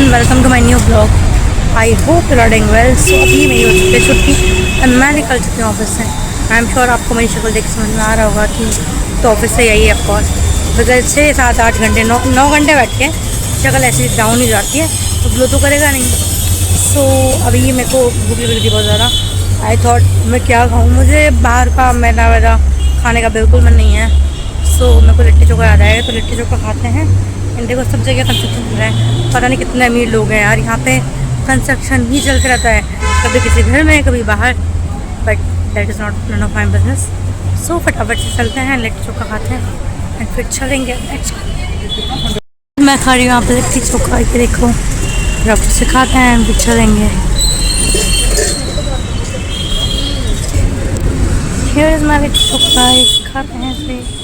Welcome to my new blog. I hope you are doing well. So अभी मेरी हो चुकी है छुट्टी और मैं निकल चुकी हूँ ऑफिस से। आई एम श्योर आपको मेरी शक्ल देख समझ में आ रहा होगा कि तो ऑफिस से यही है ऑफकोर्स। बिकॉज 6-7-8 घंटे 9 घंटे बैठ के शक्ल ऐसी डाउन ही जाती है तो ग्लो तो करेगा नहीं। सो अभी मेरे को भूख लग रही थी बहुत ज़्यादा। आई थॉट मैं क्या खाऊँ, मुझे बाहर का मैदा वैदा खाने का बिल्कुल मन नहीं है। सो मेरे को लिट्टी चोखा याद आएगा तो लिट्टी चोखा खाते हैं। एंड देखो सब जगह कंस्ट्रक्शन चल रहा है, पता नहीं कितने अमीर लोग हैं यार, यहाँ पे कंस्ट्रक्शन ही चलते रहता है, कभी किसी घर में कभी बाहर। But that is not none of my business. So फटाफट से चलते हैं, लिट्टी चोखा खाते हैं एंड फिर चलेंगे। मैं खा रही हूँ यहाँ पर लिट्टी चोखा, ये देखो डॉक्टर से खाते हैं फिर चलेंगे। Here is my litti chokha, खाते हैं फिर।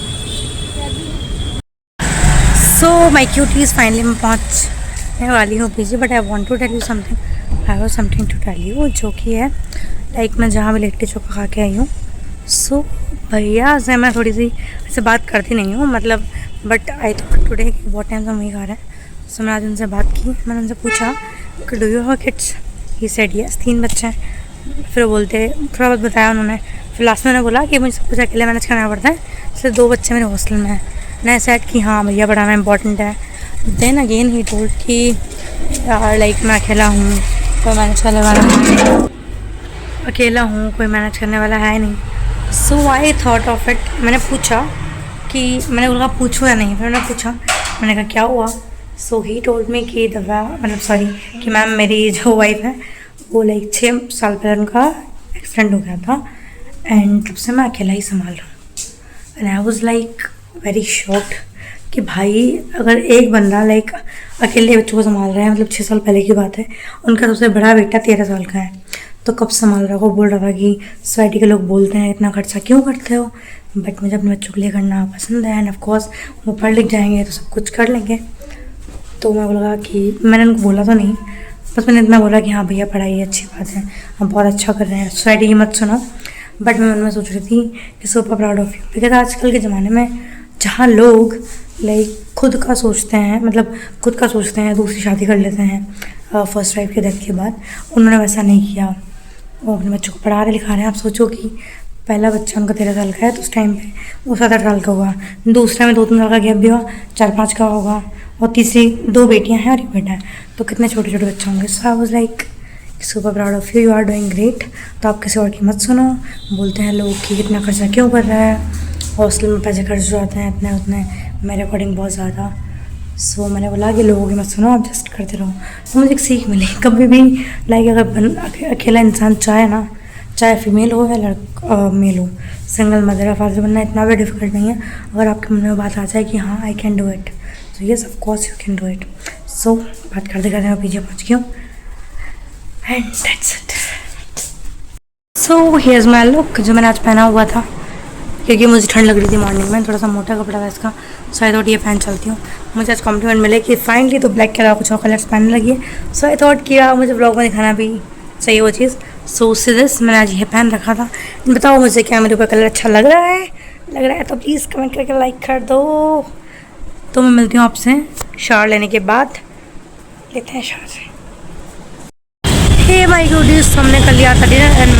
सो माई क्यूटीज फाइनली मैं पहुँचने वाली हूँ पीछे। But I want to tell you something, I have something to tell you, जो कि है लाइक मैं जहाँ भी लिट्टी चोखा खा के आई हूँ। सो भैया से मैं थोड़ी सी ऐसे बात करती नहीं हूँ मतलब, बट आई थॉट टुडे कि बहुत टाइम से हम वही खा रहे हैं। सो मैं आज उनसे बात की, मैंने उनसे पूछा कि do you have kids. He said yes, 3 बच्चे हैं। फिर बोलते थोड़ा बहुत बताया उन्होंने। फिर लास्ट में उन्होंने बोला कि मुझे सब कुछ अकेले मैनेज करना पड़ता है, सिर्फ 2 बच्चे मेरे हॉस्टल में हैं। मैं सेट कि हाँ भैया पढ़ाना इंपॉर्टेंट है। देन अगेन ही टोल्ड कि यार लाइक मैं अकेला हूँ, कोई मैनेज करने वाला अकेला हूँ, कोई मैनेज करने वाला है नहीं। सो आई थॉट ऑफ इट। मैंने पूछा कि मैंने उनका पूछो या नहीं, फिर मैंने पूछा, मैंने कहा क्या हुआ। सो ही टोल्ड मी कि दवा मतलब सॉरी कि मैम मेरी जो वाइफ है वो लाइक 6 साल पहले उनका एक्सीडेंट हो गया था एंड तब से मैं अकेला ही संभाल रहा हूँ। And I was like very shocked कि भाई अगर एक बंदा लाइक अकेले बच्चों को संभाल रहा है, मतलब 6 साल पहले की बात है, उनका सबसे बड़ा बेटा 13 साल का है, तो कब संभाल रहा है। वो बोल रहा था कि सोसाइटी के लोग बोलते हैं इतना खर्चा क्यों करते हो, बट मुझे अपने बच्चों के लिए करना पसंद है एंड ऑफकोर्स वो पढ़ लिख जाएंगे तो सब कुछ कर लेंगे। तो मैं बोला कि मैंने उनको बोला तो नहीं, बस मैंने इतना बोला कि हाँ भैया पढ़ाई अच्छी बात है, हम बहुत अच्छा कर रहे हैं, सोसाइटी की मत सुनो। बट मैं मन में सोच रही थी कि super proud of you, because आजकल के ज़माने में जहाँ लोग लाइक खुद का सोचते हैं, मतलब खुद का सोचते हैं, दूसरी शादी कर लेते हैं फर्स्ट वाइफ के डेथ के बाद, उन्होंने वैसा नहीं किया। वो अपने बच्चों को पढ़ा रहे लिखा रहे हैं। आप सोचो कि पहला बच्चा उनका 13 साल का है तो उस टाइम पे वो 7-8 साल का हुआ, दूसरे में 2-3 साल का गैप भी हुआ, 4-5 का होगा, और तीसरी 2 बेटियाँ हैं और 1 बेटा है, तो कितने छोटे छोटे बच्चे होंगे। So I was like super proud of you, you are doing great. तो आप किसी और की मत सुनो। बोलते हैं लोग कि कितना खर्चा क्यों कर रहा है, हॉस्टल में पैसे खर्च हो जाते हैं इतने उतने, मेरे अकॉर्डिंग बहुत ज़्यादा। सो मैंने बोला कि लोगों की मत सुनो, आप जस्ट करते रहो। तो मुझे एक सीख मिली, कभी भी लाइक अगर अकेला इंसान चाहे ना, चाहे फीमेल हो या मेल हो, सिंगल मदर या फादर बनना इतना भी डिफिकल्ट नहीं है। अगर आपके मन में बात आ जाए कि हाँ आई कैन डू इट, तो yes of course you can do it. So बात करते करते मैं पीछे पहुँच गई हूँ and that's it. So here's my look, जो मैंने आज पहना हुआ था क्योंकि मुझे ठंड लग रही थी मॉर्निंग में, थोड़ा सा मोटा कपड़ा था इसका, सो आई थॉट ये पहन चलती हूँ। मुझे आज कॉम्प्लीमेंट मिले कि फाइनली तो ब्लैक के अलावा कुछ और कलर्स पहनने लगी है। सो आई थॉट किया मुझे ब्लॉग में दिखाना भी चाहिए वो चीज़। सो उससे दिस मैंने आज ये पहन रखा था। बताओ मुझे क्या मेरे ऊपर कलर अच्छा लग रहा है तो प्लीज़ कमेंट करके लाइक कर दो। तो मैं मिलती हूँ आपसे शावर लेने के बाद, लेते हैं शावर। हे माय गुडीज, हमने कर लिया था डिनर एंड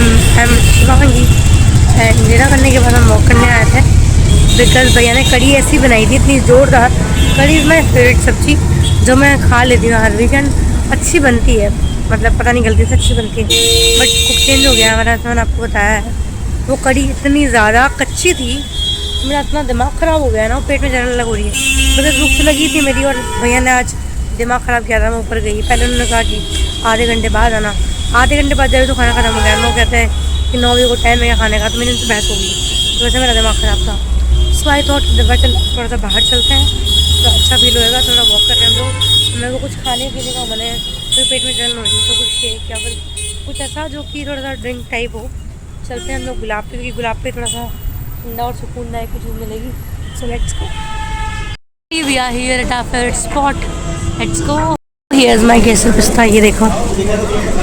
डिनर करने के बाद हम वॉक करने आए थे बिकॉज भैया ने कढ़ी ऐसी बनाई थी इतनी ज़ोरदार। कढ़ी इज़ माई फेवरेट सब्ज़ी जो मैं खा लेती हूँ हर वीकेंड। अच्छी बनती है, मतलब पता नहीं गलती से अच्छी बनती है, बट कुक चेंज हो गया हमारा, मैंने आपको बताया है। वो कढ़ी इतनी ज़्यादा कच्ची थी, मेरा इतना दिमाग ख़राब हो गया ना, वो पेट में जलन लग हो रही है। बिकॉज भूख तो लगी थी मेरी और भैया ने आज दिमाग ख़राब किया था। मैं ऊपर गई, पहले उन्होंने कहा कि आधे घंटे बाद आना, आधे घंटे बाद जाए तो खाना ख़त्म हो गया। वो कहते हैं कि 9 बजे को टाइम है खाने का, तो मैंने उनसे बहस होगी, तो वैसे मेरा दिमाग ख़राब था। सो आई थॉट थोड़ा सा बाहर चलते हैं तो अच्छा फील होएगा, थोड़ा वॉक कर रहे हैं हम लोग। मेरे को कुछ खाने पीने का मन है, फिर पेट में जलन हो रही है, तो कुछ शेक या फिर कुछ ऐसा जो कि थोड़ा सा ड्रिंक टाइप हो। चलते हैं हम लोग गुलाब पे, क्योंकि गुलाब पे थोड़ा सा ठंडा और सुकूनदायक कुछ मिलेगी। So let's go, we are here at our favourite spot, let's go. Here's my kesar pista, ये देखो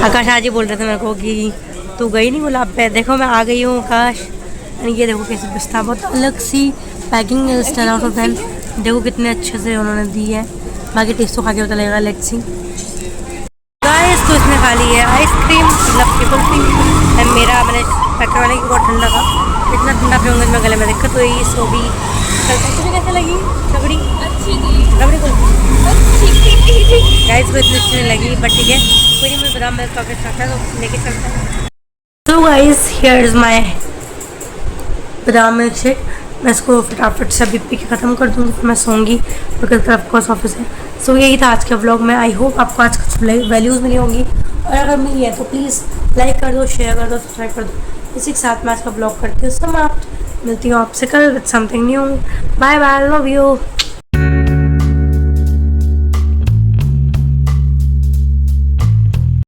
आकाश आज ही बोल रहे थे मेरे को कि तू गई नहीं गुलाब पे, देखो मैं आ गई हूँ आकाश। ये देखो केसर पिस्ता, बहुत अलग सी पैकिंग है, 10 आउट ऑफ 10। देखो कितने अच्छे से उन्होंने दी है, बाकी टेस्ट तो खा के पता लगेगा। लेट्स सी, खा ली है आइसक्रीम, मतलब की कुल्फी। एंड मेरा मैंने पैकेट वाले की बहुत ठंडा था, इतना ठंडा पीऊँगी तो मैं गले में दिक्कत हुई। सो भी तुझे कैसे लगी रबड़ी? अच्छी थी, रबड़ी कुल्फी अच्छी थी। गाइस को इतनी अच्छी नहीं लगी, बट ठीक है कोई नहीं, मुझे बादाम मिल्क चॉकलेट खाता है तो लेके चलते हैं। तो गाइस हियर इज़ माय बादाम मिल्क शेक। मैं इसको फटाफट से अभी पी के ख़त्म कर दूँगी, फिर मैं सोऊंगी बिकॉज कल ऑफकोर्स ऑफिस है। सो यही था आज के व्लॉग में। आई होप आपको आज कुछ वैल्यूज़ मिली होंगी, और अगर मिली है तो प्लीज़ लाइक कर दो, शेयर कर दो, सब्सक्राइब कर दो। इसी के साथ मैं आज का व्लॉग करती हूँ समाप्त। मिलती हूँ आपसे कल with something new. Bye bye, love you.